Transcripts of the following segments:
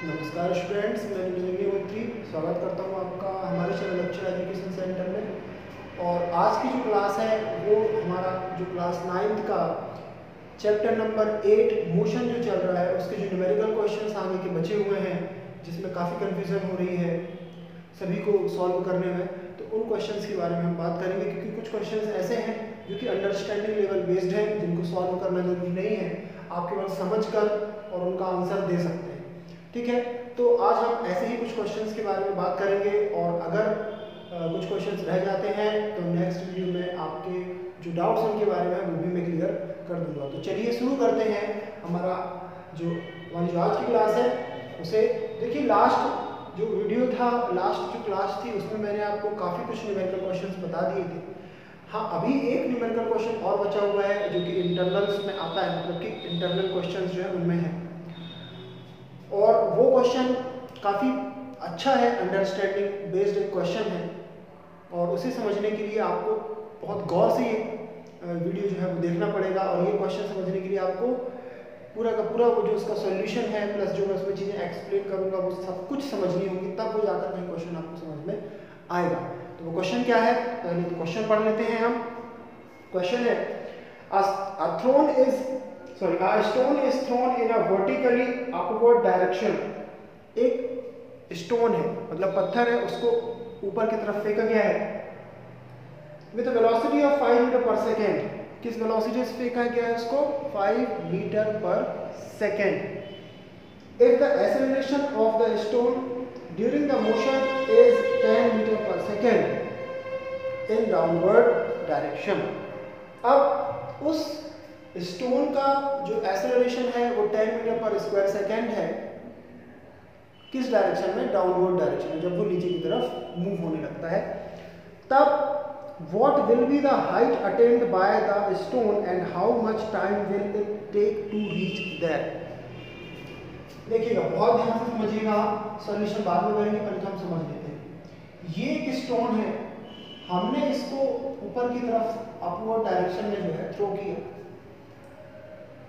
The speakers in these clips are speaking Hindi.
नमस्कार स्टूडेंट्स, मैं निरंजन स्वागत करता हूं आपका हमारे चैनल लेक्चर एजुकेशन सेंटर में। और आज की जो क्लास है वो हमारा जो क्लास 9th का चैप्टर नंबर 8 मोशन जो चल रहा है उसके जो न्यूमेरिकल क्वेश्चंस आने के बचे हुए हैं, जिसमें काफ़ी कन्फ्यूज़न हो रही है सभी को सॉल्व करने में, तो उन क्वेश्चंस के बारे में हम बात करेंगे। क्योंकि कुछ क्वेश्चंस ऐसे हैं जो कि अंडरस्टैंडिंग लेवल बेस्ड है, जिनको सॉल्व करना जरूरी नहीं है, आप केवल समझ कर और उनका आंसर दे सकते हैं। ठीक है, तो आज हम ऐसे ही कुछ क्वेश्चंस के बारे में बात करेंगे, और अगर कुछ क्वेश्चंस रह जाते हैं तो नेक्स्ट वीडियो में आपके जो डाउट्स उनके बारे में वो भी मैं क्लियर कर दूंगा। तो चलिए शुरू करते हैं हमारी जो आज की क्लास है उसे। देखिए, लास्ट जो वीडियो था, लास्ट जो क्लास थी, उसमें मैंने आपको काफ़ी कुछ न्यूमेरिकल क्वेश्चंस बता दिए थे। हाँ, अभी एक न्यूमेरिकल क्वेश्चन और बचा हुआ है जो कि इंटरनल्स में आता है, मतलब कि इंटरनल क्वेश्चंस जो है उनमें है, और वो क्वेश्चन काफ़ी अच्छा है, अंडरस्टैंडिंग बेस्ड एक क्वेश्चन है, और उसे समझने के लिए आपको बहुत गौर से ये वीडियो जो है वो देखना पड़ेगा। और ये क्वेश्चन समझने के लिए आपको पूरा का पूरा वो जो उसका सॉल्यूशन है प्लस जो मैं उसमें चीज़ें एक्सप्लेन करूँगा वो सब कुछ समझनी होगी, तब वो जाकर कहीं क्वेश्चन आपको समझ में आएगा। तो वो क्वेश्चन क्या है, पहले तो क्वेश्चन पढ़ लेते हैं हम। क्वेश्चन है, a stone is thrown in a vertically upward direction। एक स्टोन है, मतलब पत्थर है, उसको ऊपर की तरफ फेंका गया है with a velocity of 5 metre पर सेकेंड। किस वेलोसिटी से फेंका गया है उसको? 5 मीटर पर second. if the acceleration of the stone during the motion is 10 metre पर सेकेंड in downward direction। अब उस स्टोन का जो एक्सेलरेशन है वो 10 मीटर पर स्क्वायर सेकेंड है, किस डायरेक्शन में? डाउनवर्ड डायरेक्शन में, जब वो नीचे की तरफ मूव होने लगता है। तब what will be the height attained by the stone and how much time will it take to reach there. देखिएगा, बहुत ध्यान से समझिएगा, सॉल्यूशन बाद में करेंगे, पहले तो हम समझ लेते हैं। ये एक स्टोन है, हमने इसको ऊपर की तरफ अपवर्ड डायरेक्शन में जो है थ्रो किया।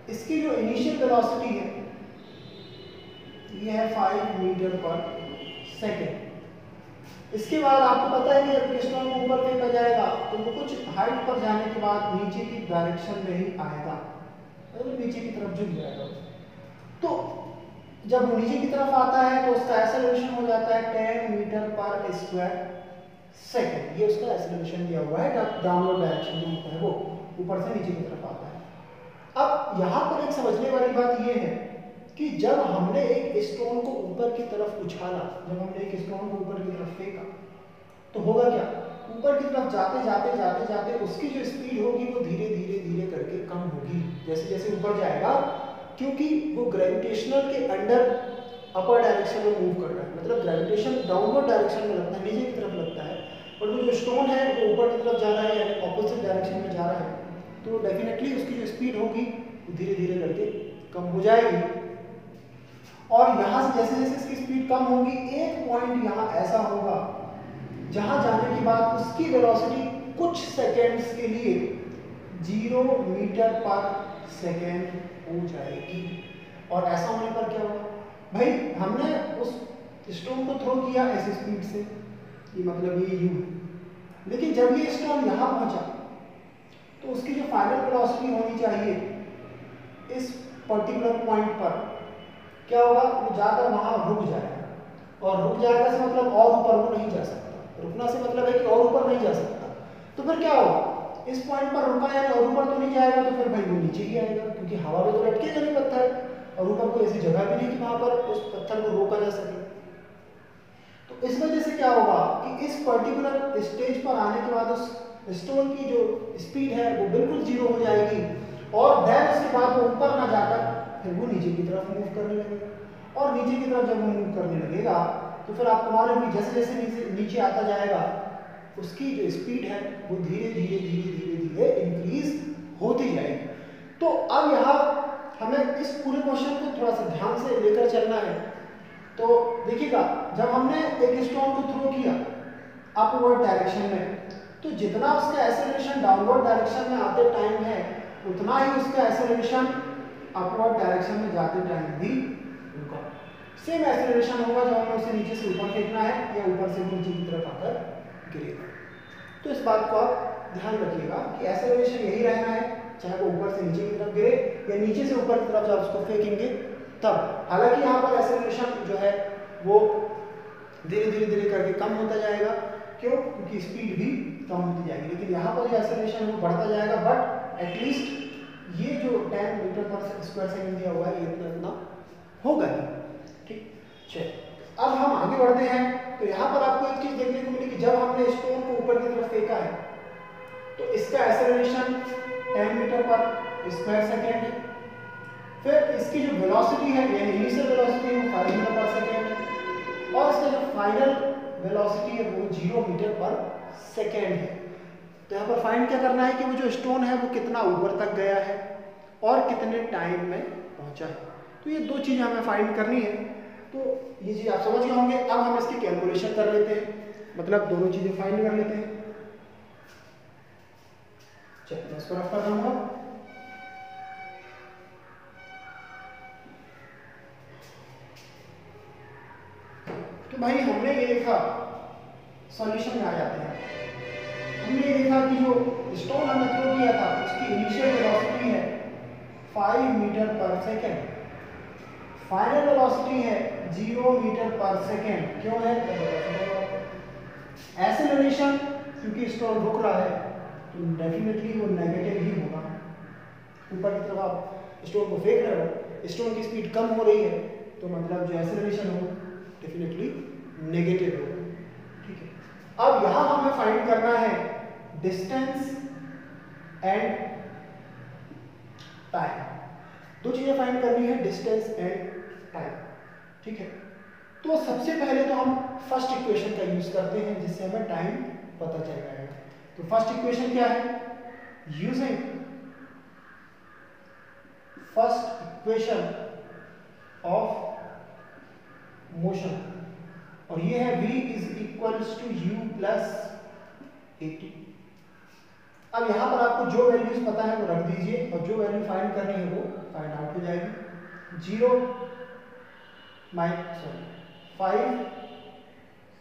इसकी जो इनिशियल वेलोसिटी है ये है 5 मीटर पर सेकेंड। इसके बाद आपको पता है कि जब स्टोन को ऊपर फेंका जाएगा तो वो कुछ हाइट पर जाने के बाद नीचे की डायरेक्शन में ही आएगा, मतलब नीचे की तरफ झुक जाएगा। तो जब वो नीचे की तरफ आता है तो उसका एक्सेलरेशन हो जाता है 10 मीटर पर स्क्वायर सेकेंड। ये उसका एक्सेलरेशन दिया हुआ है, डाउनवर्ड डायरेक्शन में होता है, वो ऊपर से नीचे की तरफ आता है। अब यहाँ पर एक समझने वाली बात ये है कि जब हमने एक स्टोन को ऊपर की तरफ उछाला, जब हमने एक स्टोन को ऊपर की तरफ फेंका, तो होगा क्या? ऊपर की तरफ जाते जाते जाते जाते उसकी जो स्पीड होगी वो धीरे धीरे धीरे करके कम होगी जैसे जैसे ऊपर जाएगा, क्योंकि वो ग्रेविटेशनल के अंडर अपर डायरेक्शन में मूव कर रहा है। मतलब ग्रेविटेशन डाउनवर्ड डायरेक्शन में लगता है, नीचे की तरफ लगता है, और वो जो स्टोन है वो ऊपर की तरफ जा रहा है, यानी ऑपोजिट डायरेक्शन में जा रहा है, तो डेफिनेटली उसकी जो स्पीड होगी वो धीरे धीरे करके कम हो जाएगी। और यहाँ से जैसे जैसे इसकी स्पीड कम होगी, एक पॉइंट यहाँ ऐसा होगा जहाँ जाने के बाद उसकी वेलोसिटी कुछ सेकेंड्स के लिए 0 मीटर पर सेकेंड हो जाएगी। और ऐसा होने पर क्या होगा भाई? हमने उस स्टोन को थ्रो किया ऐसी स्पीड से, ये मतलब ये u, लेकिन जब ये स्टोन यहाँ पहुँचा तो उसकी जो फाइनल वेलोसिटी होनी चाहिए इस पर्टिकुलर पॉइंट पर क्या होगा? वो जाकर वहां रुक जाएगा, और रुक जाएगा से मतलब और ऊपर वो नहीं जा सकता। रुकना से मतलब है कि और ऊपर नहीं जा सकता। तो फिर क्या होगा? इस पॉइंट पर रुका यानी और ऊपर तो नहीं जाएगा, तो फिर भाई वो नीचे ही आएगा, क्योंकि हवा में तो लटकेगा नहीं पत्थर, और ऊपर कोई ऐसी जगह भी नहीं कि वहां पर उस पत्थर को रोका जा सके। तो इस वजह से क्या होगा कि इस पर्टिकुलर स्टेज पर आने के बाद उस स्टोन की जो स्पीड है वो बिल्कुल 0 हो जाएगी, और देन उसके बाद वो ऊपर ना जाकर फिर वो नीचे की तरफ मूव करने लगेगा। और नीचे की तरफ जब वो मूव करने लगेगा तो फिर आपको मालूम है जैसे जैसे नीचे आता जाएगा उसकी जो स्पीड है वो धीरे धीरे धीरे धीरे धीरे इंक्रीज होती जाएगी। तो अब यहाँ हमें इस पूरे क्वेश्चन को थोड़ा सा ध्यान से लेकर चलना है। तो देखिएगा, जब हमने एक स्टोन को थ्रो किया अपवर्ड डायरेक्शन में, तो जितना उसका एक्सेलरेशन डाउनवर्ड डायरेक्शन में आते टाइम है उतना ही उसका एक्सेलरेशन अपवर्ड डायरेक्शन में जाते टाइम भी होगा। सेम एक्सेलरेशन होगा जब हमें उसे नीचे से ऊपर फेंकना है या ऊपर से नीचे की तरफ आकर गिरेगा। तो इस बात को आप ध्यान रखिएगा कि एक्सेलरेशन यही रहना है, चाहे वो ऊपर से नीचे की तरफ गिरे या नीचे से ऊपर की तरफ जब उसको फेंकेंगे तब। हालांकि यहाँ पर एक्सेलरेशन जो है वो धीरे धीरे धीरे करके कम होता जाएगा, क्यों? क्योंकि स्पीड भी कम होती जाएगी, लेकिन यहाँ पर जो एक्सेलरेशन है वो बढ़ता जाएगा, बट एटलीस्ट ये जो 10 मीटर पर स्क्वायर सेकंड दिया हुआ है ये इतना होगा ही। ठीक, चलिए अब हम आगे बढ़ते हैं। तो यहाँ पर आपको एक चीज देखने को मिली कि जब हमने स्टोन को ऊपर की तरफ फेंका है तो इसका एक्सेलरेशन 10 मीटर पर स्क्वायर सेकंड है। फिर इसकी जो वेलोसिटी है यानी इनिशियल वेलोसिटी है वो 5 मीटर पर सेकंड है, और इसका जो फाइनल वेलोसिटी है वो 0 मीटर पर सेकंड है। तो यहाँ पर फाइंड क्या करना है कि वो जो स्टोन है वो कितना ऊपर तक गया है और कितने टाइम में पहुंचा है। तो ये दो चीजें हमें फाइंड करनी है। तो ये चीज आप समझ गए होंगे। अब हम इसकी कैलकुलेशन कर लेते हैं, मतलब दोनों चीजें फाइंड कर लेते हैं। चलिए मैं इसको रफ कर दूंगा। तो भाई हमने ये देखा, सॉल्यूशन में आ जाते हैं। हमने ये देखा कि जो स्टोन हमने थ्रो किया था उसकी इनिशियल वेलोसिटी है 5 मीटर पर सेकेंड, फाइनल वेलोसिटी है 0 मीटर पर सेकेंड। क्यों है? एक्सेलरेशन क्योंकि स्टोन रुक रहा है तो डेफिनेटली वो नेगेटिव ही होगा। ऊपर की तरफ आप स्टोन को फेंक रहे हो, स्टोन की स्पीड कम हो रही है, तो मतलब जो एक्सेलरेशन हो डेफिनेटली नेगेटिव होगा। ठीक है, अब यहां हमें फाइंड करना है डिस्टेंस एंड टाइम। दो चीजें फाइंड करनी है, डिस्टेंस एंड टाइम। ठीक है, तो सबसे पहले तो हम फर्स्ट इक्वेशन का यूज करते हैं जिससे हमें टाइम पता चल जाएगा। तो फर्स्ट इक्वेशन क्या है? Using first equation of motion, और ये है v is equals to u plus at। अब यहां पर आपको जो वैल्यूज पता है वो रख दीजिए और जो वैल्यू फाइंड करनी है वो फाइंड आउट हो जाएगी। 0 5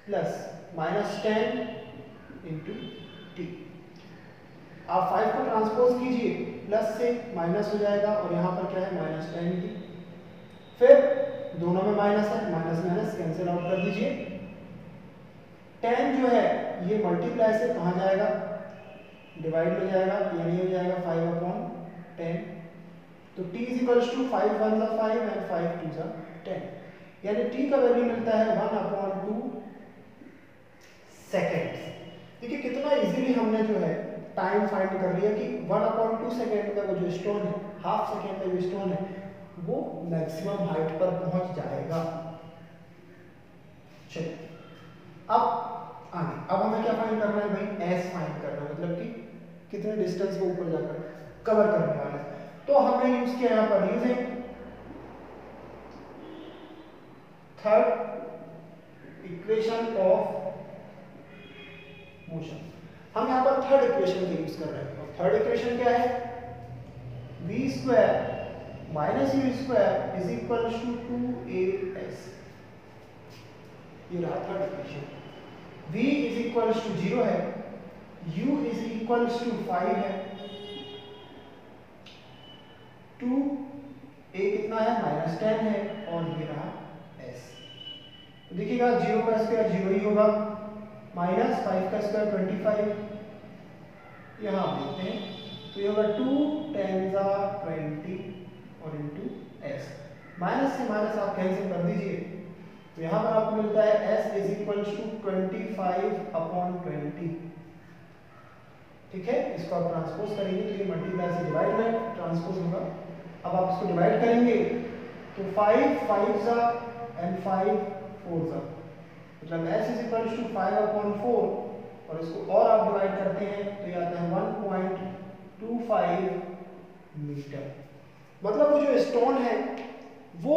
प्लस -10 इंटू टी। आप 5 को ट्रांसपोज कीजिए, प्लस से माइनस हो जाएगा और यहाँ पर क्या है -10 टी। फिर दोनों में माइनस है, माइनस माइनस कैंसिल आउट कर दीजिए। 10 जो है ये मल्टीप्लाई से कहाँ जाएगा? डिवाइड में जाएगा, यानी हो जाएगा 5/10। तो t is equals to 5 1 = 5 and 5 2 = 10, यानी t का वैल्यू मिलता है 1/2 सेकेंड्स। देखिए कितना इजीली हमने जो है टाइम फाइंड कर लिया कि 1/2 सेकेंड में वो जो स्टोन है, हाफ सेकेंड में जो स्टोन है वो मैक्सिमम हाइट पर पहुंच जाएगा। चलिए अब आगे, अब हमें क्या फाइंड करना है भाई? s फाइंड करना है, मतलब कि कितने डिस्टेंस को ऊपर जाकर कवर करने वाला है। तो हमने यूज किया यहाँ पर using third equation of motion. हम यहाँ पर थर्ड इक्वेशन का यूज कर रहे हैं, और थर्ड इक्वेशन क्या है? v² - u² is equal to 2as। ये रहा third equation. v is equal to 0 है, u इज इक्वल टू 5 है, 2a कितना है? -10 है, और ये रहा s। देखिएगा 0 का स्क्वायर 0 ही होगा, -5 का स्क्वायर 25, यहाँ आप देखते हैं तो ये होगा 2 10 20 और इंटू s। माइनस से माइनस आप कैंसिल कर दीजिए, तो यहाँ पर आपको मिलता है s इज इक्वल टू 25/20। ठीक है, इसको आप ट्रांसपोज करेंगे तो ये मल्टीप्लाई से डिवाइड में ट्रांसपोज होगा। अब आप इसको डिवाइड करेंगे तो 5 5 एंड 5 4 मतलब s इज इक्वल टू 5/4, और इसको और आप डिवाइड करते हैं तो ये आता है 1.25 मीटर। मतलब वो जो स्टोन है वो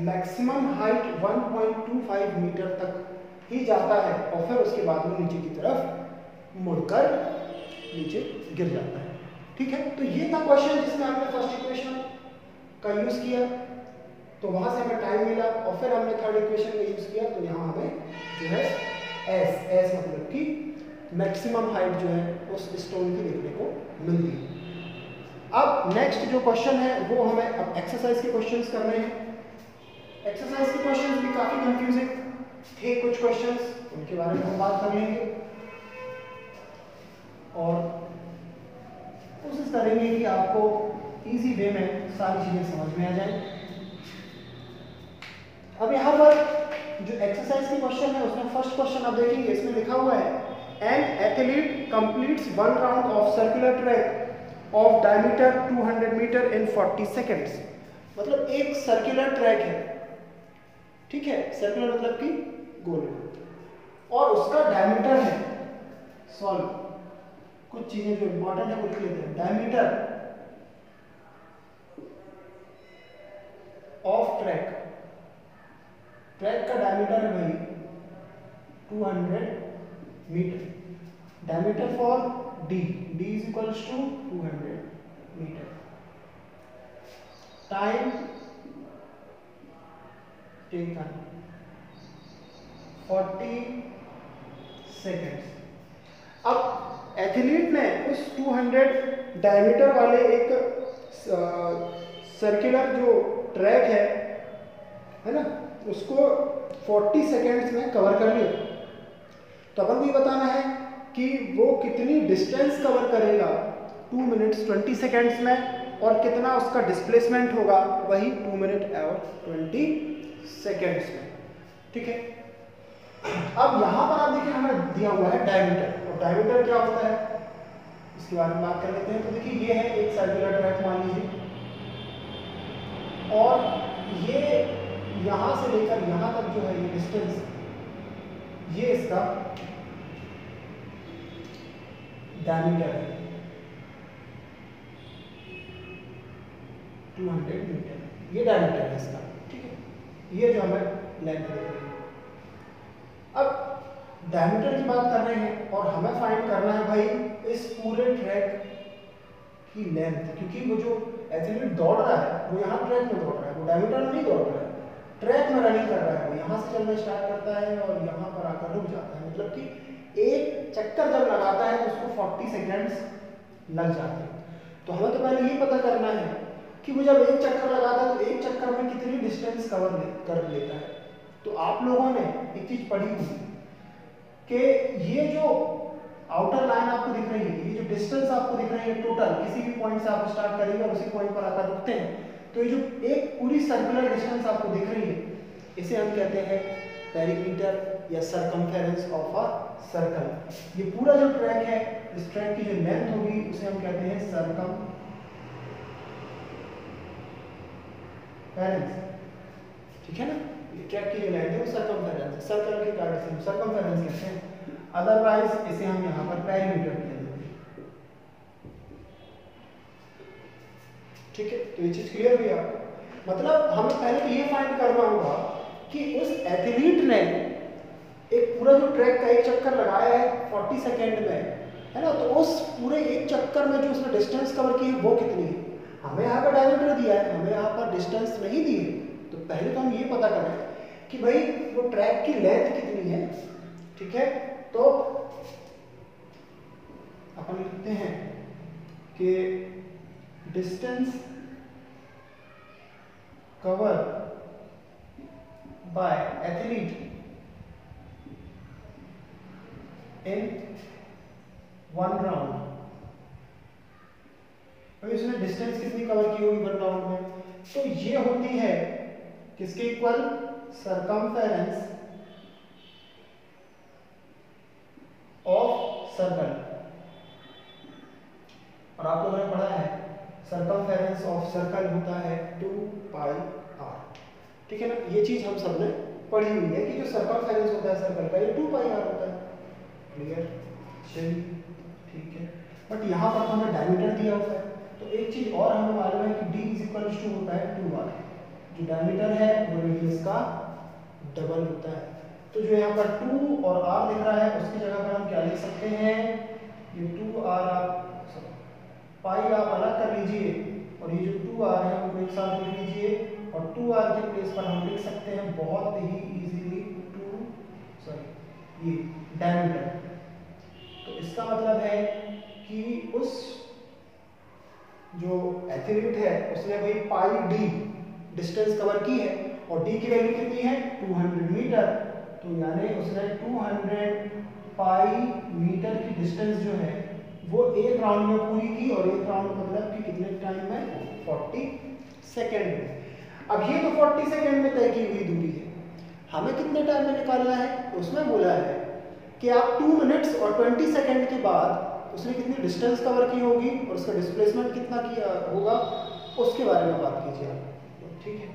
मैक्सिमम हाइट 1.25 मीटर तक ही जाता है, और फिर उसके बाद वो नीचे की तरफ मुड़कर नीचे गिर जाता है। ठीक है, तो ये था क्वेश्चन जिसमें हमने फर्स्ट इक्वेशन का यूज किया। तो वहां से हमें टाइम मिला और फिर हमने थर्ड इक्वेशन का यूज किया, तो यहाँ हमें जो है एस मतलब कि मैक्सिमम हाइट जो है उस स्टोन की देखने को मिलती है। अब नेक्स्ट जो क्वेश्चन है वो हमें अब एक्सरसाइज के क्वेश्चंस करने हैं। एक्सरसाइज के क्वेश्चंस भी काफी कंफ्यूजिंग थे कुछ क्वेश्चंस, उनके बारे में हम बात कर लेंगे और कोशिश करेंगे कि आपको इजी वे में सारी चीजें समझ में आ जाए। अब यहाँ पर जो एक्सरसाइज की क्वेश्चन है उसमें फर्स्ट क्वेश्चन आप देखेंगे, इसमें लिखा हुआ है an athlete completes 1 round of circular track of diameter 200 metre in 40 seconds. मतलब एक सर्कुलर ट्रैक है, ठीक है, सर्कुलर मतलब कि गोल, और उसका डायमीटर है, सॉल्व कुछ चीजें जो इंपॉर्टेंट है वो लिख लेते हैं। डायमीटर ऑफ ट्रैक, ट्रैक का डायमीटर है भाई 200 metre, diameter for D is equals to 200 metre, time taken 40 seconds. अब एथलीट ने उस 200 डायमीटर वाले एक सर्कुलर जो ट्रैक है ना, उसको 40 सेकेंड्स में कवर कर लिया। तो अपन को ये बताना है कि वो कितनी डिस्टेंस कवर करेगा 2 मिनट्स 20 सेकेंड्स में, और कितना उसका डिस्प्लेसमेंट होगा वही 2 मिनट और 20 सेकेंड्स में, ठीक है। अब यहाँ पर आप देखिए हमें दिया हुआ है डायमीटर, और डायमीटर क्या होता है इसके बारे में बात कर लेते हैं। तो देखिए ये है एक सर्कुलर ट्रैक मान लीजिए, और ये यहाँ से लेकर यहाँ तक जो है ये डिस्टेंस, ये इसका डायमीटर है 200 मीटर, ये डायमीटर है इसका, ठीक है। ये जो हमें लेंथ दे रही है। अब डायमीटर की बात कर रहे हैं और हमें फाइंड करना है भाई इस पूरे ट्रैक की लेंथ, क्योंकि वो जो एथलीट दौड़ रहा है वो यहाँ ट्रैक में दौड़ रहा है, वो डायमीटर में नहीं दौड़ रहा है, ट्रैक में रनिंग कर रहा है। वो यहाँ से चलना स्टार्ट करता है और यहाँ पर आकर रुक जाता है, मतलब कि एक चक्कर जब लगाता है तो उसको 40 सेकेंड्स लग जाते हैं। तो हमें तो पहले ये पता करना है कि वो जब एक चक्कर लगाता है तो एक चक्कर में कितनी डिस्टेंस कवर कर लेता है। तो आप लोगों ने एक चीज पढ़ी थी कि ये जो आउटर लाइन आपको दिख रही है, ये जो डिस्टेंस आपको दिख रही है टोटल, किसी भी पॉइंट से आप स्टार्ट करेंगे और उसी पॉइंट पर आकर रुकते हैं, तो ये जो एक पूरी सर्कुलर डिस्टेंस आपको दिख रही है इसे हम कहते हैं पेरीमीटर या सरकमफेरेंस ऑफ अ सर्कल। ये पूरा जो ट्रैक है, इस ट्रैक की जो लेंथ होगी उसे हम कहते हैं सरकमफेरेंस, ठीक है ना। ये ट्रैक की जो लेंथ है वो सरकमफेरेंस है, सर्कल के कारण से हम सरकमफेरेंस कहते हैं, अदरवाइज इसे हम यहाँ पर पेरीमीटर कहते हैं, ठीक है। तो ये चीज क्लियर हुई आपको। मतलब हमें पहले तो ये फाइंड करना होगा कि उस एथलीट ने एक पूरा जो ट्रैक का एक चक्कर लगाया है 40 सेकेंड में, है ना, तो उस पूरे एक चक्कर में जो उसने डिस्टेंस कवर की है वो कितनी है। हमें यहाँ पर डायमीटर दिया है, हमें यहाँ पर डिस्टेंस नहीं दी है, तो पहले तो हम ये पता करें कि भाई वो ट्रैक की लेंथ कितनी है, ठीक है। तो अपन लिखते हैं कि distance cover by athlete in 1 round, तो इसने डिस्टेंस कितनी कवर की होगी 1 राउंड में, तो ये होती है किसके इक्वल, सरकमफेरेंस ऑफ सर्कल। और आप लोगों ने पढ़ा है सरकमफेरेंस ऑफ सर्कल होता है 2 पाई r, ठीक है ना। ये चीज हम सबने पढ़ी हुई है कि जो सरकमफेरेंस होता है सर्कल का ये 2 पाई r होता है, क्लियर, चलिए ठीक है। बट यहाँ पर हमें डायमीटर दिया हुआ है, तो एक चीज और हमें मालूम है कि d = होता है 2r, जो डायमीटर है वो रेडियस का डबल होता है। तो जो यहाँ पर 2 और r दिख रहा है उसकी जगह पर हम क्या लिख सकते हैं, ये 2r आप पाई आप अलग कर लीजिए और ये जो 2r है उनको एक साथ लिख लीजिए और 2r के प्लेस पर हम लिख सकते हैं बहुत ही इजीली ये डायमीटर। तो इसका मतलब है कि उस जो एथलीट है उसने भाई पाई डी डिस्टेंस कवर की है और डी की वैल्यू कितनी है 200 मीटर। तो यानी उसने 200 पाई मीटर की डिस्टेंस जो है वो एक राउंड में पूरी की, और एक राउंड मतलब कि कितने टाइम में 40 सेकेंड में। अब ये तो 40 सेकेंड में तय की हुई दूरी है, हमें कितने टाइम में निकालना है। उसमें बोला है कि आप 2 मिनट्स और 20 सेकेंड के बाद उसने कितनी डिस्टेंस कवर की होगी और उसका डिस्प्लेसमेंट कितना किया होगा उसके बारे में बात कीजिए आप। तो ठीक है,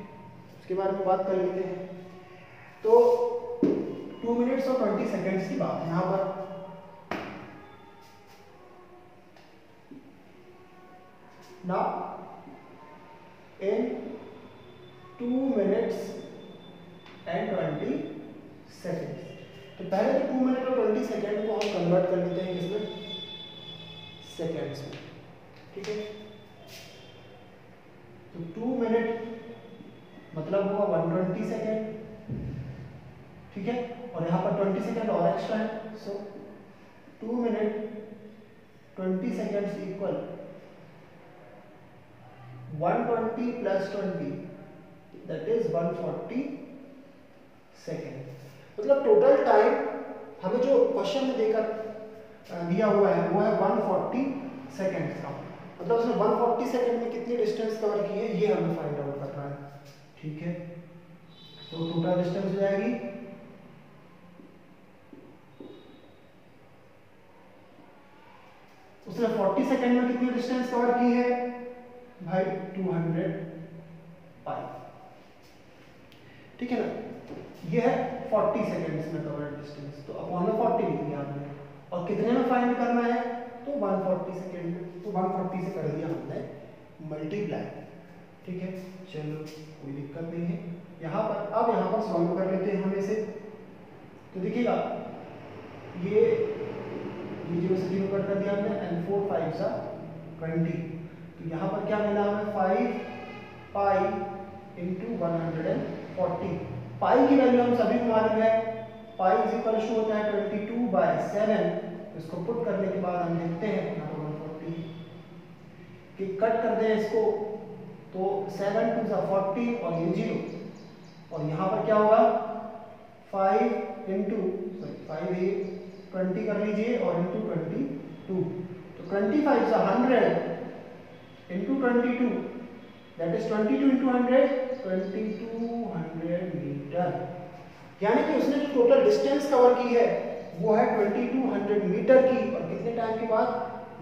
उसके बारे में बात कर लेते हैं। तो 2 मिनट्स और 20 सेकेंड्स की बात है यहाँ पर। Now in 2 minutes and 20 seconds, तो पहले तो 2 मिनट और 20 सेकेंड को हम कन्वर्ट कर लेते हैं किसमें, सेकेंड्स में। ठीक है, तो 2 मिनट मतलब हुआ 120 सेकेंड। ठीक है, और यहाँ पर 20 सेकेंड और एक्स्ट्रा है, सो 2 minute 20 seconds equal 120 plus 20 that is 140 second. मतलब टोटल टाइम हमें जो क्वेश्चन में देकर दिया हुआ है वो है 140 सेकेंड्स का। मतलब उसने 140 सेकेंड में कितनी डिस्टेंस कवर की है ये हमें फाइंड आउट करना है। ठीक है, तो टोटल डिस्टेंस हो जाएगी उसने 40 सेकेंड में कितनी डिस्टेंस कवर की है भाई 200 पाई। ठीक है ना, ये है 40 सेकेंड्स में कवर्ड डिस्टेंस, तो अपॉन में 40 लिख दिया आपने, और कितने में फाइंड करना है तो 140 सेकेंड में, तो 140 से कर दिया हमने मल्टीप्लाई। ठीक है, चलो कोई दिक्कत नहीं है यहाँ पर। अब यहाँ पर सॉल्व कर लेते हैं हम इसे। तो देखिएगा ये 0 से 0 कट कर दिया हमने, एंड 4 5 सा 20। तो यहाँ पर क्या मिला हमें 5 पाई इंटू 140। पाई की वैल्यू हम सभी को मालूम है, पाई इज इक्वल टू होता है 22/7। इसको पुट करने के बाद हम देखते हैं यहाँ पर 140 कि कट कर दें इसको, तो 7 2 40 और ये 0, और यहाँ पर क्या होगा 5 इंटू 5 ये 20 कर लीजिए और इंटू 22, तो 25 100 into 22 that is 22 into 100 2200 metre. यानी कि उसने जो टोटल डिस्टेंस कवर की है वो है 2200 मीटर की, और कितने टाइम के बाद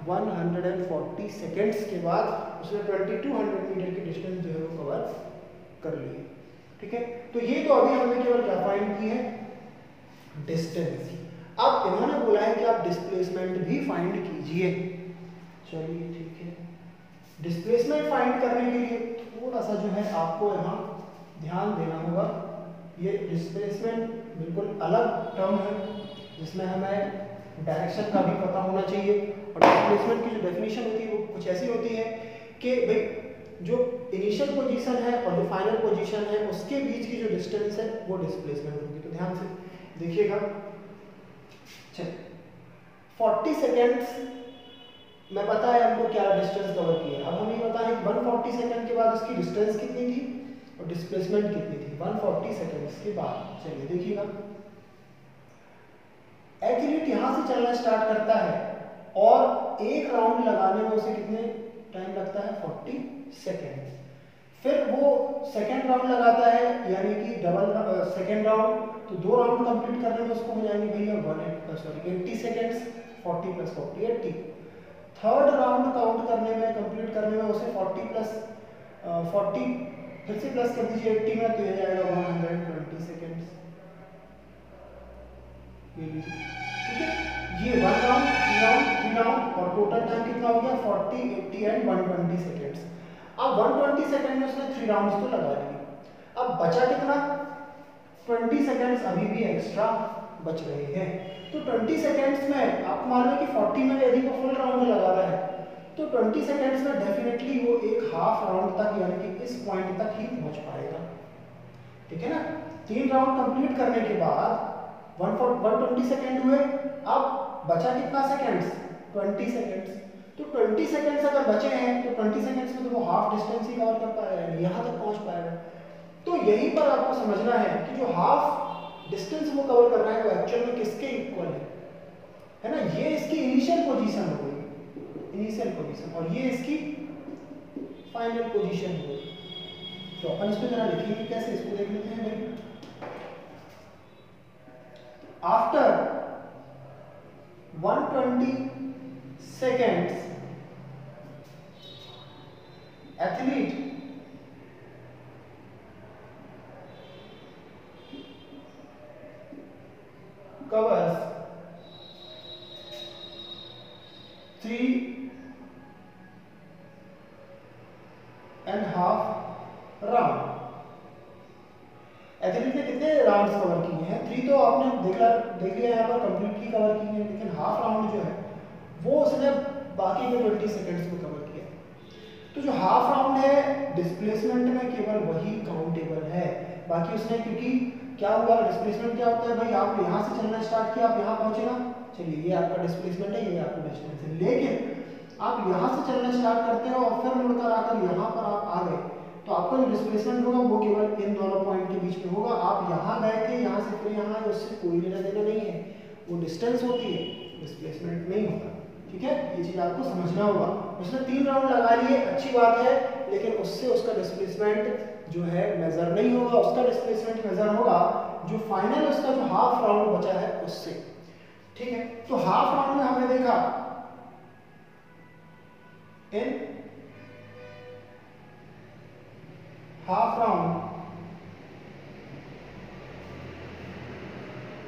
140 सेकेंड्स के बाद उसने 2200 मीटर की डिस्टेंस जो है वो कवर कर ली है। ठीक है, तो ये तो अभी हमने केवल क्या फाइंड की है डिस्टेंस। अब इन्होंने बोला है कि आप डिस्प्लेसमेंट भी फाइंड कीजिए। चलिए ठीक है, डिस्प्लेसमेंट फाइंड करने के लिए थोड़ा सा जो है आपको यहाँ ध्यान देना होगा। ये डिस्प्लेसमेंट बिल्कुल अलग टर्म है जिसमें हमें डायरेक्शन का भी पता होना चाहिए, और डिस्प्लेसमेंट की जो डेफिनेशन होती है वो कुछ ऐसी होती है कि भाई जो इनिशियल पोजीशन है और जो फाइनल पोजीशन है उसके बीच की जो डिस्टेंस है वो डिस्प्लेसमेंट होगी। तो ध्यान से देखिएगा, 40 सेकेंड्स में पता है हमको क्या डिस्टेंस कवर किया। अब हमें पता है 140 सेकंड के बाद उसकी डिस्टेंस कितनी थी और डिस्प्लेसमेंट कितनी थी 140 सेकंड्स के बाद। चलिए देखिएगा, एथलीट यहाँ से चलना स्टार्ट करता है और एक राउंड लगाने में उसे कितने टाइम लगता है 40 सेकेंड। फिर वो सेकेंड राउंड लगाता है यानी कि डबल सेकेंड राउंड, तो 2 राउंड कंप्लीट करने में उसको हो जाएंगे भैया 80 सेकेंड्स, 40 + 40 80। थर्ड राउंड काउंट करने में कंप्लीट करने में उसे 40 प्लस 40 फिर से प्लस कर दीजिए 80 में, तो ये जाएगा 120 सेकेंड्स। ठीक है, ये 1 राउंड 2 राउंड 3 राउंड और टोटल टाइम कितना हो गया 40 80 एंड 120 सेकेंड्स। अब 120 सेकेंड में उसने 3 राउंड्स तो लगा लिए, अब बचा कितना 20 सेकेंड्स अभी भी एक्स्ट्रा बच रहे हैं। तो 20 सेकेंड्स में आपको मालूम है कि 40 में यदि वो फुल राउंड लगा रहा है तो 20 सेकेंड्स में डेफिनेटली वो एक हाफ राउंड तक यानी कि इस पॉइंट तक ही पहुंच पाएगा। ठीक है ना। 3 राउंड कंप्लीट करने के बाद 120 सेकेंड हुए, अब बचा कितना सेकेंड्स? 20 सेकेंड्स। तो 20 सेकेंड्स अगर बचे हैं तो 20 सेकेंड्स में तो वो हाफ डिस्टेंस ही कवर कर पाएगा, यहाँ तक पहुंच पाएगा। तो यहीं पर आपको समझना है कि जो हाफ डिस्टेंस वो कवर कर रहा है वो एक्चुअल में किसके इक्वल है ना। ये इसकी इनिशियल पोजीशन हो गई, इनिशियल पोजीशन, और ये इसकी फाइनल पोजीशन हो गई। तो अपन इसको जरा लिखेंगे कैसे, इसको देख लेते हैं भाई। After 120 seconds athlete covers 3.5 round. Athlete ने कितने राउंड्स कवर किए हैं? 3 तो आपने देख लिया यहाँ पर कंप्लीटली कवर किए हैं, लेकिन हाफ राउंड जो है वो उसने बाकी के 20 सेकेंड्स में कवर किया। तो जो हाफ राउंड है डिस्प्लेसमेंट में केवल वही काउंटेबल है, बाकी उसने, क्योंकि क्या हुआ, डिस्प्लेसमेंट क्या होता है भाई, आप यहाँ से चलना स्टार्ट किया, आप यहाँ पहुंचे ना, चलिए ये आपका डिस्प्लेसमेंट है, ये आपका डिस्टेंस है। लेकिन आप यहाँ से चलना स्टार्ट करते हो और फिर मुड़कर आकर यहाँ पर आप आ गए, तो आपका जो डिस्प्लेसमेंट होगा वो केवल इन दोनों पॉइंट के बीच में होगा। आप यहाँ गए थे, यहाँ से फिर यहाँ आए, उससे कोई लेना देना नहीं है, वो डिस्टेंस होती है, डिस्प्लेसमेंट नहीं होता। ठीक है, ये चीज आपको समझना होगा। उसने 3 राउंड लगा लिए, अच्छी बात है, लेकिन उससे उसका डिस्प्लेसमेंट जो है मेजर नहीं होगा। उसका डिस्प्लेसमेंट मेजर होगा जो फाइनल उसका जो हाफ राउंड बचा है उससे। ठीक है, तो हाफ राउंड में हमने देखा in half round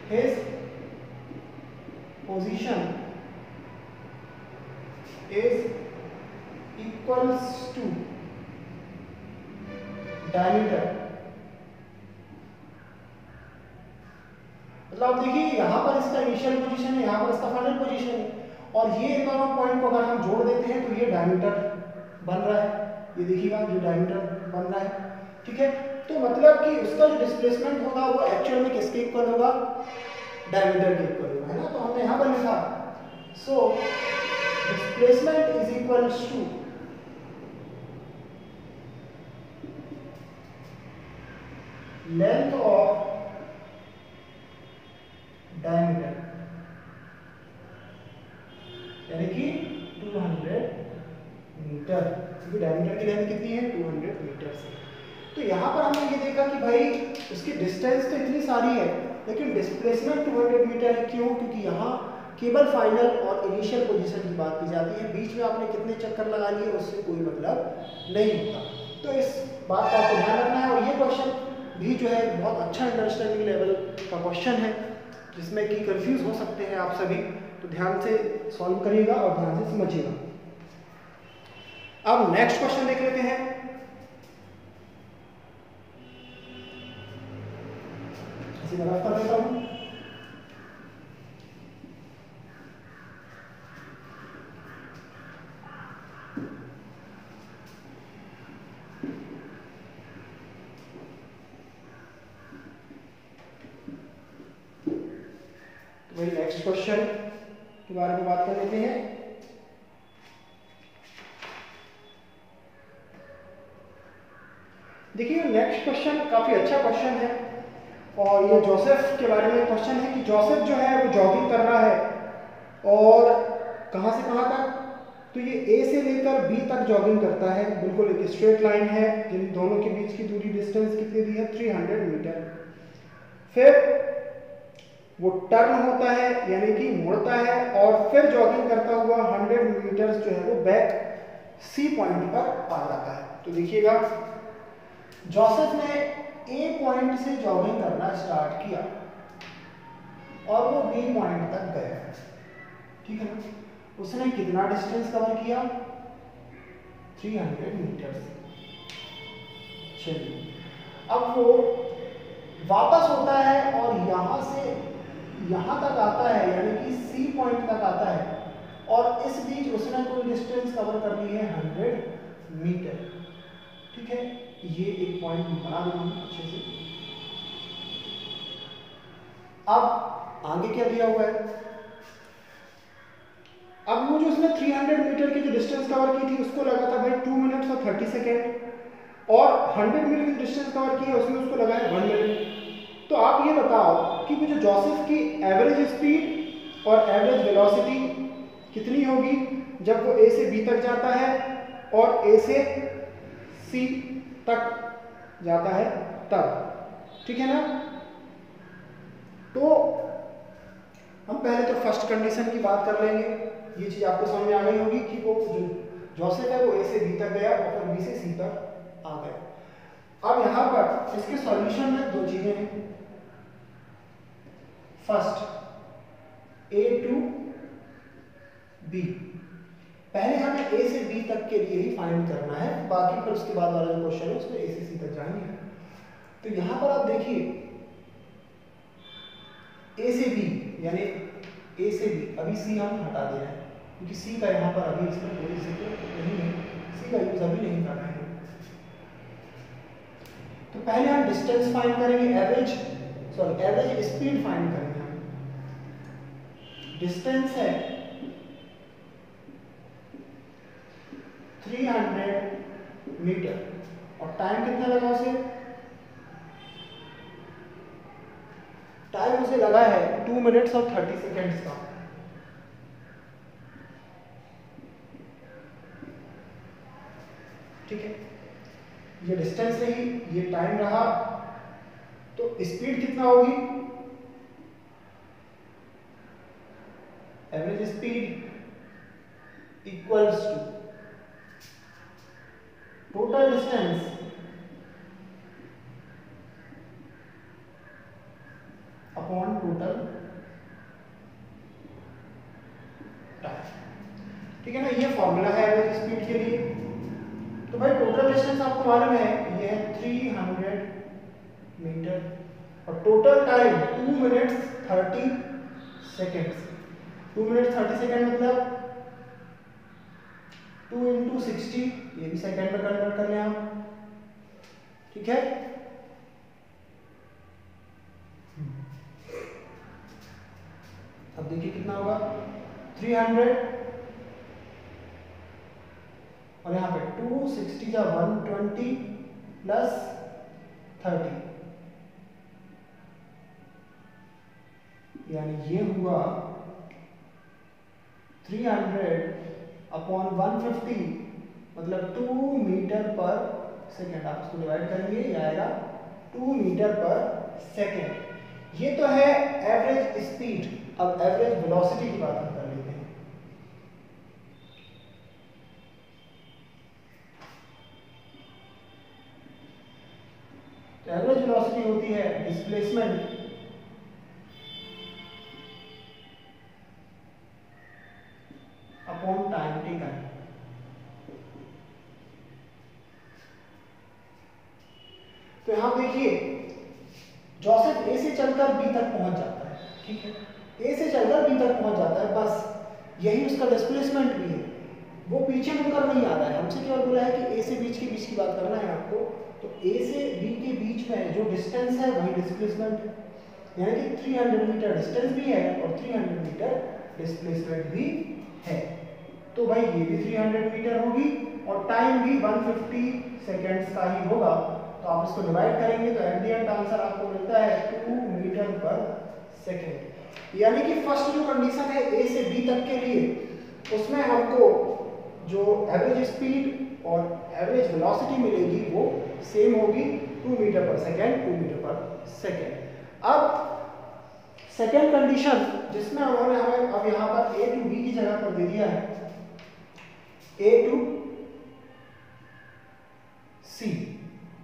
his position is equals to diameter। मतलब आप देखिए यहाँ पर इसका इनिशियल पोजीशन है, यहाँ पर इसका फाइनल पोजीशन है, और ये इन दोनों पॉइंट को अगर हम जोड़ देते हैं तो ये डायमीटर बन रहा है। ये देखिएगा ये डायमीटर बन रहा है। ठीक है, तो मतलब कि उसका जो डिस्प्लेसमेंट होगा वो एक्चुअल में किसके इक्वल होगा? डायमीटर के इक्वल होगा, है ना। तो हमने यहाँ पर लिखा so displacement is equals to length of diameter, यानी कि 200 मीटर, क्योंकि डायमीटर की लेंथ कितनी है? 200 मीटर से। तो यहाँ पर हमने ये देखा कि भाई उसकी डिस्टेंस तो इतनी सारी है, लेकिन डिस्प्लेसमेंट 200 मीटर है। क्यों? क्योंकि यहाँ केवल फाइनल और इनिशियल पोजीशन की बात की जाती है, बीच में आपने कितने चक्कर लगा लिए उससे कोई मतलब नहीं होता। तो इस बात का आपको ध्यान रखना है। और ये क्वेश्चन भी जो है बहुत अच्छा अंडरस्टैंडिंग लेवल का क्वेश्चन है, जिसमें कि कंफ्यूज हो सकते हैं आप सभी, तो ध्यान से सॉल्व करिएगा और ध्यान से समझिएगा। अब नेक्स्ट क्वेश्चन देख लेते हैं। इसी तरह कर देता हूं। तो वही नेक्स्ट क्वेश्चन के बारे में बात कर लेते हैं। देखिए नेक्स्ट क्वेश्चन काफी अच्छा क्वेश्चन है, और ये जोसेफ के बारे में क्वेश्चन है कि जोसेफ जो है वो जॉगिंग कर रहा है, और कहां से कहां तक? तो ये ए से लेकर बी तक जॉगिंग करता है, बिल्कुल एक स्ट्रेट लाइन है, जिन दोनों के बीच की दूरी डिस्टेंस कितनी दी है? 300 मीटर। फिर वो टर्न होता है यानी कि मुड़ता है, और फिर जॉगिंग करता हुआ 100 मीटर जो है वो बैक सी पॉइंट पर आ जाता है। तो देखिएगा जोसेफ ने ए पॉइंट से जॉगिंग करना स्टार्ट किया और वो बी पॉइंट तक गया। ठीक है ना, उसने कितना डिस्टेंस कवर किया? 300 मीटर। चलिए अब वो वापस होता है और यहां से यहां तक आता है, यानी कि सी पॉइंट तक आता है, और इस बीच उसने कोई डिस्टेंस कवर करनी है 100 मीटर। ठीक है, ये एक पॉइंट बना देंगे अच्छे से। अब आगे क्या दिया हुआ है, अब वो जो उसने 300 मीटर की जो डिस्टेंस कवर की थी उसको लगा था भाई 2 मिनट्स और 30 सेकेंड, और 100 मीटर की डिस्टेंस कवर की है उसमें उसको लगा है 1 मिनट। तो आप ये बताओ कि जो जोसेफ की एवरेज स्पीड और एवरेज वेलोसिटी कितनी होगी जब वो ए से बी तक जाता है और ए से सी तक जाता है तब। ठीक है ना। तो हम पहले तो फर्स्ट कंडीशन की बात कर लेंगे। ये चीज आपको समझ में आ गई होगी कि वो जो जोसेफ है वो ए से बी तक गया और फिर बी से सी तक आ गया। अब यहां पर इसके सॉल्यूशन में दो चीजें हैं। फर्स्ट ए टू बी, पहले हमें ए से बी तक के लिए ही फाइंड करना है, बाकी पर उसके बाद वाला जो क्वेश्चन है उसमें ए से सी तक जाएंगे। तो यहां पर आप देखिए ए से बी यानी ए से बी, अभी सी हम हटा दे रहे हैं क्योंकि सी का यहाँ पर अभी इसमें कोई जिक्र नहीं है, सी का यूज अभी नहीं कर रहे हैं। तो पहले हम डिस्टेंस फाइंड करेंगे, एवरेज स्पीड फाइंड करेंगे। हम डिस्टेंस है 300 मीटर और टाइम कितना लगा उसे, टाइम उसे लगा है 2 मिनट्स और 30 सेकेंड्स का। ठीक है, ये डिस्टेंस रही, ये टाइम रहा, तो स्पीड कितना होगी, average speed equals to total distance upon total time. ठीक है ना, ये फॉर्मूला है एवरेज स्पीड के लिए। तो भाई टोटल डिस्टेंस आपको मालूम है ये है 300 मीटर और total time 2 minutes 30 seconds. 2 minutes 30 second मतलब 2 इंटू 60, ये भी सेकेंड में कन्वर्ट कर लें आप। ठीक है, अब देखिए कितना होगा 300 और यहाँ पे 260 या 120 प्लस 30, यानी ये हुआ 300 अपॉन 150 मतलब 2 मीटर पर सेकेंड। आप इसको डिवाइड करेंगे, ये आएगा 2 मीटर पर सेकेंड। ये तो है एवरेज स्पीड। अब एवरेज वेलोसिटी की बात हम कर लेते हैं। तो एवरेज वेलोसिटी होती है डिस्प्लेसमेंट अपॉन टाइम टेकन। तो यहां देखिए जोसेफ ए से चलकर बी तक पहुंच जाता है। ठीक है, ए से चलकर बी तक पहुंच जाता है, बस यही उसका डिस्प्लेसमेंट भी है। वो पीछे मुड़कर नहीं आ रहा है, हमसे केवल बोला है कि ए से बीच के बीच की बात करना है आपको। तो ए से बी के बीच में जो डिस्टेंस है वही डिस्प्लेसमेंट है, यानी कि 300 मीटर डिस्टेंस भी है और 300 मीटर डिस्प्लेसमेंट भी है। तो भाई ये भी 300 मीटर होगी और टाइम भी 150 सेकेंड्स का ही होगा। तो आप इसको डिवाइड करेंगे तो एंड आंसर आपको मिलता है 2 मीटर पर सेकेंड। यानी कि फर्स्ट जो कंडीशन है ए से बी तक के लिए, उसमें हमको जो एवरेज स्पीड और एवरेज वेलोसिटी मिलेगी वो सेम होगी 2 मीटर पर सेकेंड, 2 मीटर पर सेकेंड। अब सेकेंड कंडीशन जिसमें उन्होंने हमें अब यहाँ पर ए टू बी की जगह पर दे दिया है ए टू सी,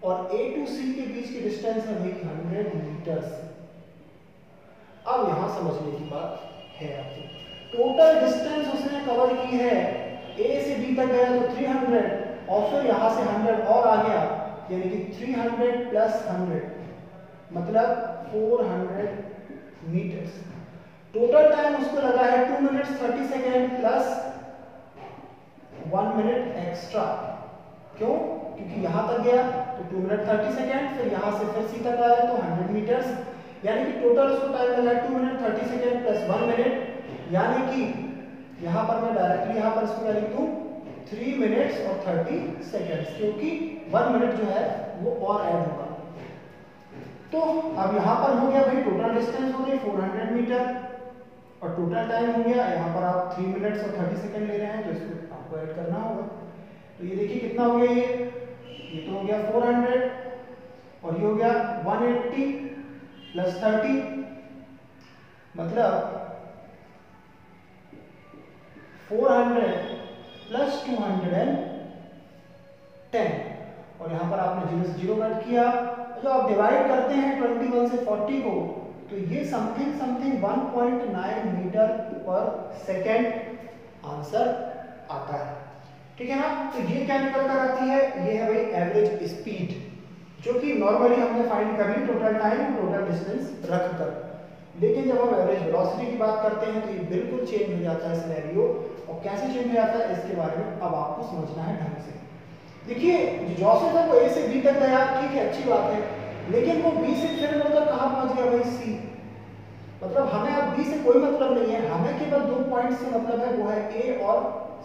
और ए टू सी के बीच की डिस्टेंस है भाई 100 मीटर्स। अब यहां समझने की बात है आपको, टोटल डिस्टेंस उसने कवर की है, ए से बी तक गया तो 300 और फिर यहां से 100 और आ गया, यानी कि 300 प्लस 100 मतलब 400 मीटर्स। टोटल टाइम उसको लगा है 2 minutes 30 second plus 1 minute extra. क्यों? क्योंकि यहां तक गया तो 2 मिनट 30 सेकेंड, फिर यहां से फिर सी तक आया तो 100 मीटर्स, यानी कि टोटल उसको टाइम लगा है 2 मिनट 30 सेकेंड प्लस 1 मिनट, यानी कि यहां पर मैं डायरेक्टली यहां पर इसको क्या लिख दूं 3 मिनट्स और 30 सेकेंड्स, क्योंकि 1 मिनट जो है वो और ऐड होगा। तो अब यहां पर हो गया भाई टोटल डिस्टेंस हो गई 400 मीटर और टोटल टाइम हो गया, यहाँ पर आप 3 मिनट्स और 30 सेकंड ले रहे हैं तो इसको आपको ऐड करना होगा। तो ये देखिए कितना हो गया, ये तो हो गया 400 और ये हो गया 180 प्लस 30, मतलब 400 प्लस 210 और यहाँ पर आपने 0 से 0 कट किया। जो आप डिवाइड करते हैं 21 से 40 को तो ये समथिंग 1.9 मीटर पर सेकेंड आंसर आता है, ठीक है ना। तो ये क्या निकल कर आती है, ये है भाई एवरेज स्पीड, जो कि नॉर्मली हमने फाइंड कर ली टोटल टाइम टोटल डिस्टेंस रख कर। लेकिन जब हम एवरेज वेलोसिटी की बात करते हैं तो ये बिल्कुल चेंज हो जाता है सिनेरियो, और कैसे चेंज हो जाता है इसके बारे में अब आपको समझना है ढंग से। देखिए जोसेफ है वो ए से बी तक गया, ठीक है, अच्छी बात है, लेकिन वो बी से फिर मतलब कहाँ पहुंच गया भाई सी, मतलब हमें अब बी से कोई मतलब नहीं है, हमें केवल 2 पॉइंट से मतलब है, वो है ए और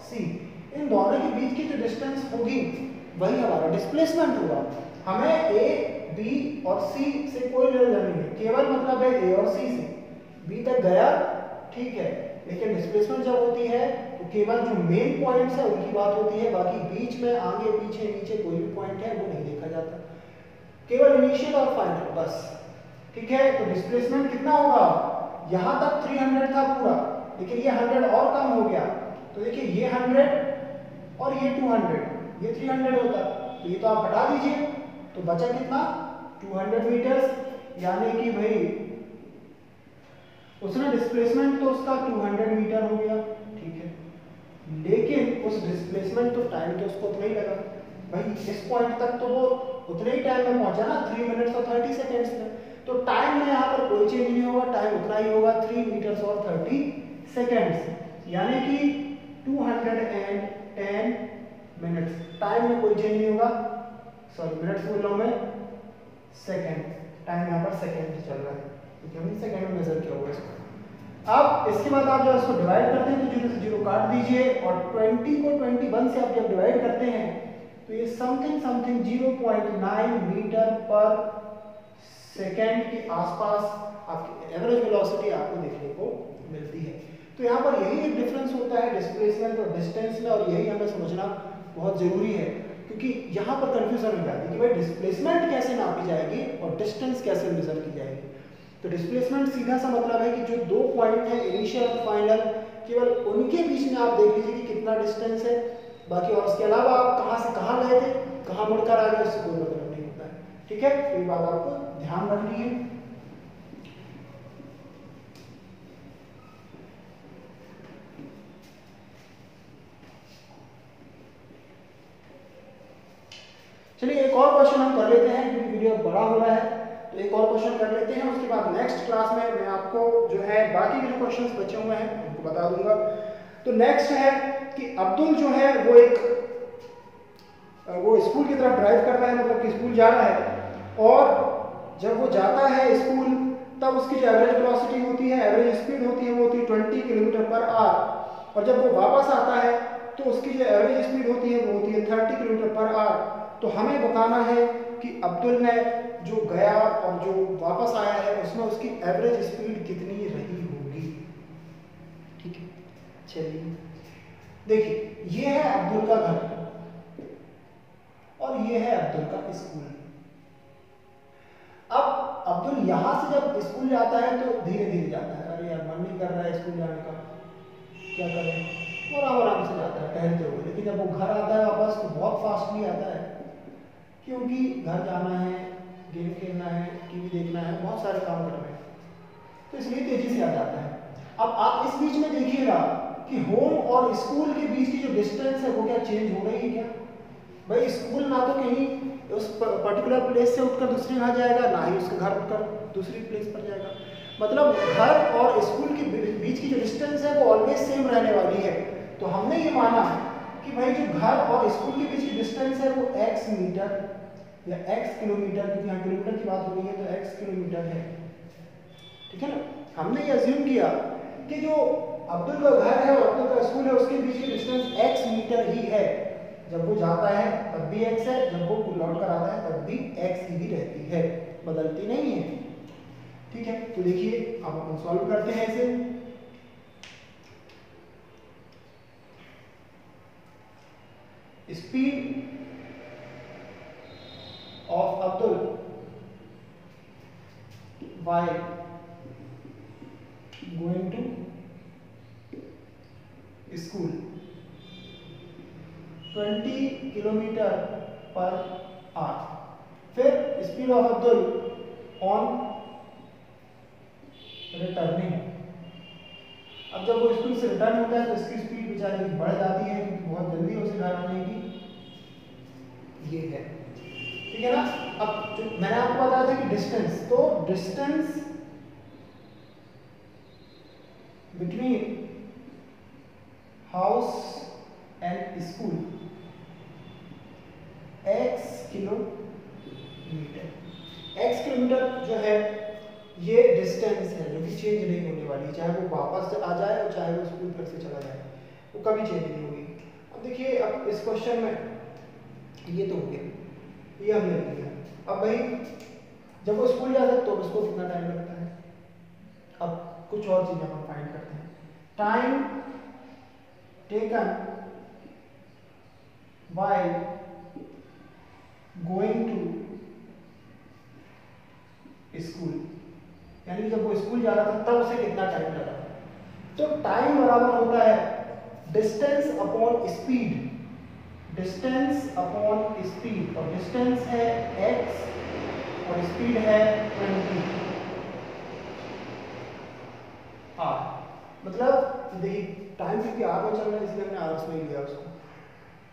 सी। इन दोनों के बीच की जो डिस्टेंस होगी वही हमारा डिस्प्लेसमेंट होगा। हमें ए बी और सी से कोई लेना नहीं है, केवल मतलब है ए और सी से बी तक गया, ठीक है, लेकिन डिस्प्लेसमेंट जब होती है तो केवल जो मेन पॉइंट्स है उनकी बात होती है, बाकी बीच में आगे पीछे नीचे कोई भी पॉइंट है वो नहीं देखा जाता, केवल इनिशियल और फाइनल बस, ठीक है। तो डिस्प्लेसमेंट कितना होगा, यहां तक 300 था पूरा, लेकिन ये 100 और कम हो गया, तो देखिए ये 100 और ये 200, ये 300 होता, तो ये तो आप हटा दीजिए, तो बचा कितना 200 मीटर्स, यानी कि भाई उसने डिस्प्लेसमेंट तो उसका 200 मीटर हो गया, ठीक है, लेकिन उस डिस्प्लेसमेंट तो टाइम तो उसको उतना ही लगा भाई, इस पॉइंट तक तो वो उतने ही टाइम में पहुंचा ना 3 मिनट्स और 30 सेकेंड्स में, तो टाइम में यहाँ पर कोई चेंज नहीं होगा, टाइम उतना ही होगा 3 मिनट्स और 30 सेकेंड्स, यानी कि 210 मिनट्स, टाइम में कोई चेंज नहीं होगा, सॉरी मिनट्स बोल रहा हूँ मैं, सेकेंड, टाइम यहाँ पर सेकेंड चल रहा है क्योंकि हमने सेकेंड में मेजर किया हुआ इसको। अब इसके बाद आप जब इसको डिवाइड करते हैं तो 0 से 0 काट दीजिए, और 20 को 21 से आप जब डिवाइड करते हैं तो ये समथिंग 0.9 मीटर पर सेकेंड के आसपास आपकी एवरेज वेलोसिटी आपको देखने को मिलती है। तो यहाँ पर यही एक डिफरेंस होता है डिस्प्लेसमेंट और डिस्टेंस में, और यही हमें समझना बहुत जरूरी है, क्योंकि यहाँ पर कंफ्यूजन हो जाती है कि भाई डिस्प्लेसमेंट कैसे नापी जाएगी और डिस्टेंस कैसे मेजर की जाएगी। तो डिस्प्लेसमेंट सीधा सा मतलब है कि जो 2 पॉइंट है इनिशियल और फाइनल, केवल उनके बीच में आप देख लीजिए कि कितना डिस्टेंस है, बाकी और उसके अलावा आप कहाँ से कहाँ गए थे, कहाँ मुड़कर आ गए, उससे कोई मतलब नहीं होता है, ठीक है। तो ये बात आपको ध्यान रखनी है। चलिए एक और क्वेश्चन हम कर लेते हैं, क्योंकि वीडियो बड़ा हो रहा है, तो एक और क्वेश्चन कर लेते हैं, उसके बाद नेक्स्ट क्लास में मैं आपको जो है बाकी के जो क्वेश्चंस बचे हुए हैं उनको बता दूंगा। तो नेक्स्ट है कि अब्दुल जो है वो स्कूल की तरफ ड्राइव कर रहा है, मतलब कि स्कूल जा रहा है, और जब वो जाता है स्कूल तब उसकी जो एवरेज वेलोसिटी होती है, एवरेज स्पीड होती है, वो होती है 20 किलोमीटर पर आवर, और जब वो वापस आता है तो उसकी जो एवरेज स्पीड होती है वो होती है 30 किलोमीटर पर आवर। तो हमें बताना है कि अब्दुल ने जो गया और जो वापस आया है उसमें उसकी एवरेज स्पीड कितनी रही होगी, ठीक है। चलिए देखिए ये है अब्दुल का घर और ये है अब्दुल का स्कूल। अब अब्दुल यहां से जब स्कूल जाता है तो धीरे धीरे जाता है, अरे यार मन नहीं कर रहा है स्कूल जाने का, क्या करें, और आराम से जाता है टहलते हुए, लेकिन जब वो घर आता है वापस तो बहुत फास्टली आता है, क्योंकि घर जाना है, गेम खेलना है, टीवी देखना है, बहुत सारे काम करने हैं, तो इसलिए तेजी से आ जाता है। अब आप इस बीच में देखिएगा कि होम और स्कूल के बीच की जो डिस्टेंस है वो क्या चेंज हो रही है क्या? भाई स्कूल ना तो कहीं उस पर्टिकुलर प्लेस से उठकर दूसरी जगह जाएगा, ना ही उसका घर उठकर दूसरी प्लेस पर जाएगा। मतलब घर और स्कूल के बीच की जो डिस्टेंस है वो ऑलवेज सेम रहने वाली है। तो हमने ये माना कि भाई जो घर और स्कूल के बीच की डिस्टेंस है वो x मीटर या x किलोमीटर, क्योंकि यहाँ किलोमीटर की बात हो रही है तो x किलोमीटर है, ठीक है ना। हमने ये अज्यूम किया कि जो अब्दुल का घर है और अब्दुल का स्कूल है उसके बीच की डिस्टेंस x मीटर ही है। जब वो जाता है तब भी x है, जब वो लौट कर आता है तब भी x ही रहती है, बदलती नहीं है, ठीक है। तो देखिए अब अपन सॉल्व करते हैं इसे। Speed of Abdul while going to school 20 kilometre per hour. फिर speed of Abdul on returning. अब जब वो स्कूल से रिटर्न होता है तो इसकी स्पीड बेचारे की बढ़ जाती है क्योंकि बहुत जल्दी उसे घर आने की ये है, ठीक है ना। अब जो मैंने आपको बताया था कि डिस्टेंस, तो distance between house and school x kilometre. x kilometre जो है ये डिस्टेंस है जो कि चेंज नहीं होने वाली, चाहे वो वापस आ जाए और चाहे वो स्कूल फिर से चला जाए, वो कभी चेंज नहीं होगी। अब देखिए अब इस क्वेश्चन में ये तो हो गया, ये हमने लिख लिया। अब भाई जब वो स्कूल जाता है तो उसको कितना टाइम लगता है। अब कुछ और चीजें हम फाइंड करते हैं। Time taken while going to school, यानी जब वो स्कूल जा रहा था तब उसे कितना टाइम लगा। तो टाइम बराबर होता है distance upon speed, distance upon speed, और डिस्टेंस है x और स्पीड है 20 r। मतलब देखिए टाइम क्योंकि r में चल रहा है इसलिए हमने r में लिया उसको।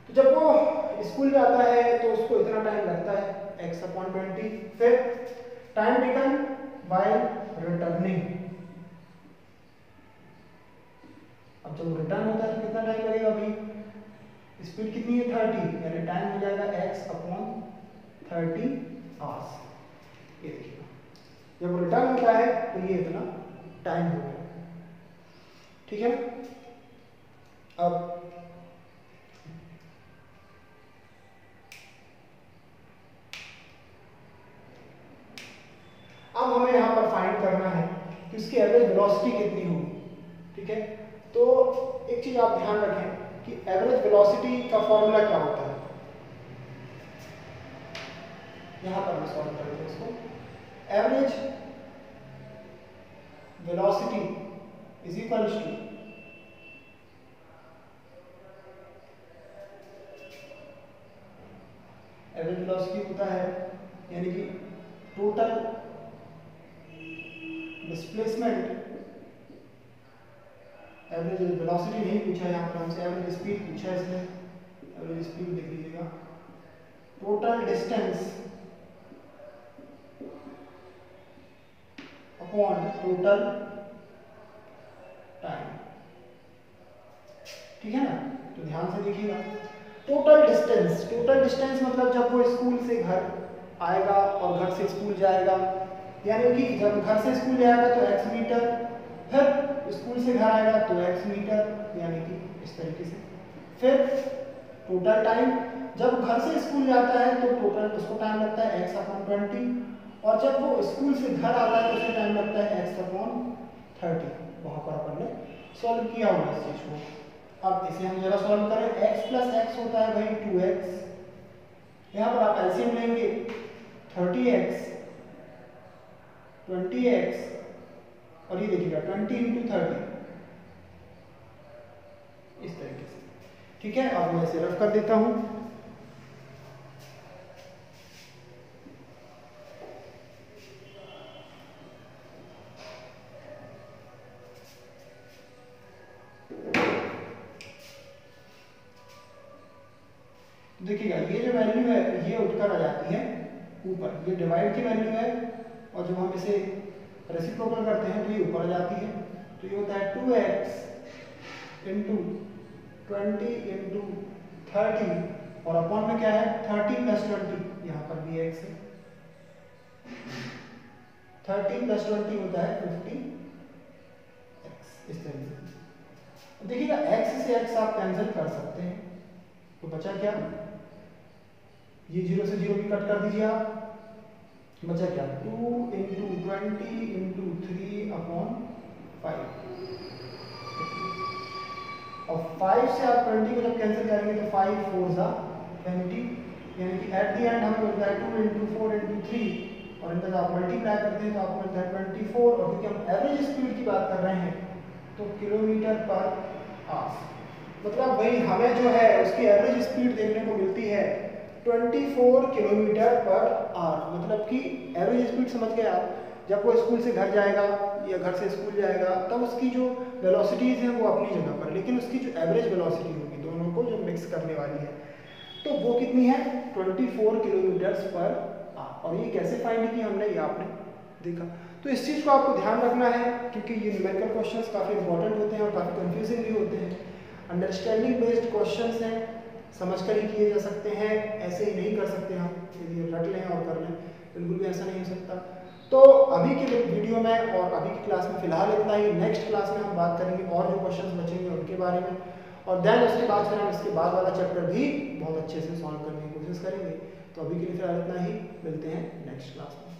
तो जब वो स्कूल जाता है तो उसको इतना टाइम लगता है x अपॉन 20। फिर टाइम टेकन व्हाइल रिटर्निंग, अब जब रिटर्न होता है तो कितना टाइम लगेगा भाई, स्पीड कितनी है 30, यानी टाइम हो जाएगा x अपॉन 30 आवर्स। ये देखिएगा जब रिटर्न होता है तो ये इतना टाइम हो गया, ठीक है। अब हमें यहाँ पर फाइंड करना है कि उसकी एवरेज वेलोसिटी कितनी होगी, ठीक है। तो एक चीज आप ध्यान रखें कि एवरेज वेलोसिटी का फॉर्मूला क्या होता है। यहाँ पर मैं सॉल्व करते हैं इसको। Average velocity is equals to average velocity होता है यानी कि टोटल डिस्प्लेसमेंट, एवरेज वेलोसिटी नहीं पूछा है यहाँ पर हमसे, एवरेज स्पीड पूछा है इसने। एवरेज स्पीड देख लीजिएगा, total distance upon total time, ठीक है ना। तो ध्यान से देखिएगा टोटल डिस्टेंस, टोटल डिस्टेंस मतलब जब वो स्कूल से घर आएगा और घर से स्कूल जाएगा, यानी कि जब घर से स्कूल जाएगा तो x मीटर, फिर स्कूल से घर आएगा तो x मीटर, यानी कि इस तरीके से। फिर टोटल टाइम, जब घर से स्कूल जाता है तो टोटल उसको टाइम लगता है x अपॉन 20, और जब वो स्कूल से घर आता है तो उसे टाइम लगता है x अपॉन 30। वहां पर अपन ने सॉल्व किया हुआ इस चीज को। अब इसे हम जरा सॉल्व करें। x प्लस x होता है भाई 2x, यहाँ पर आप एलसीएम लेंगे 30x 20x, और ये देखिएगा 20 इंटू 30 इस तरीके से, ठीक है। अब मैं इसे रफ कर देता हूं। देखिएगा ये जो वैल्यू है ये उठकर आ जाती है ऊपर, ये डिवाइड की वैल्यू है, और जब हम इसे रेसिप्रोकल करते हैं तो ये ऊपर आ जाती है, तो ये होता है 2x इंटू 20 इंटू 30 और अपॉन में क्या है 30 प्लस 20, यहाँ पर भी x है, 30 प्लस 20 होता है 50x। इस तरीके से देखिएगा x से x आप कैंसिल कर सकते हैं, तो बचा क्या, ये 0 से 0 भी कट कर दीजिए आप, बचा क्या 2 इंटू 20 इंटू 3 अपॉन 5, और 5 से आप 20 को जब कैंसिल करेंगे तो 5 4 जा 20, यानी कि एट द एंड हमें मिलता है 2 इंटू 4 इंटू 3 और इनका जब आप मल्टीप्लाई करते हैं तो आपको मिलता है 24, और क्योंकि हम एवरेज स्पीड की बात कर रहे हैं तो किलोमीटर पर आवर, मतलब भाई हमें जो है उसकी एवरेज स्पीड देखने को मिलती है 24 किलोमीटर पर आवर, मतलब कि एवरेज स्पीड समझ गए आप, जब वो स्कूल से घर जाएगा या घर से स्कूल जाएगा तब उसकी जो वेलोसिटीज़ हैं वो अपनी जगह पर, लेकिन उसकी जो एवरेज वेलोसिटी होगी दोनों को जो मिक्स करने वाली है तो वो कितनी है 24 किलोमीटर पर आवर। और ये कैसे फाइंड की हमने, ये आपने देखा। तो इस चीज़ को आपको ध्यान रखना है क्योंकि ये न्यूमेरिकल क्वेश्चंस काफ़ी इंपॉर्टेंट होते हैं और काफ़ी कंफ्यूजिंग भी होते हैं। अंडरस्टैंडिंग बेस्ड क्वेश्चंस हैं, समझ कर ही किए जा सकते हैं, ऐसे ही नहीं कर सकते हम, यदि रट लें और कर लें बिल्कुल भी ऐसा नहीं हो सकता। तो अभी के वीडियो में और अभी की क्लास में फ़िलहाल इतना ही, नेक्स्ट क्लास में हम बात करेंगे और जो क्वेश्चंस बचेंगे उनके बारे में, और देन उसके बाद फिर हम इसके बाद वाला चैप्टर भी बहुत अच्छे से सॉल्व करने की कोशिश करेंगे। तो अभी के लिए फिलहाल इतना ही, मिलते हैं नेक्स्ट क्लास में।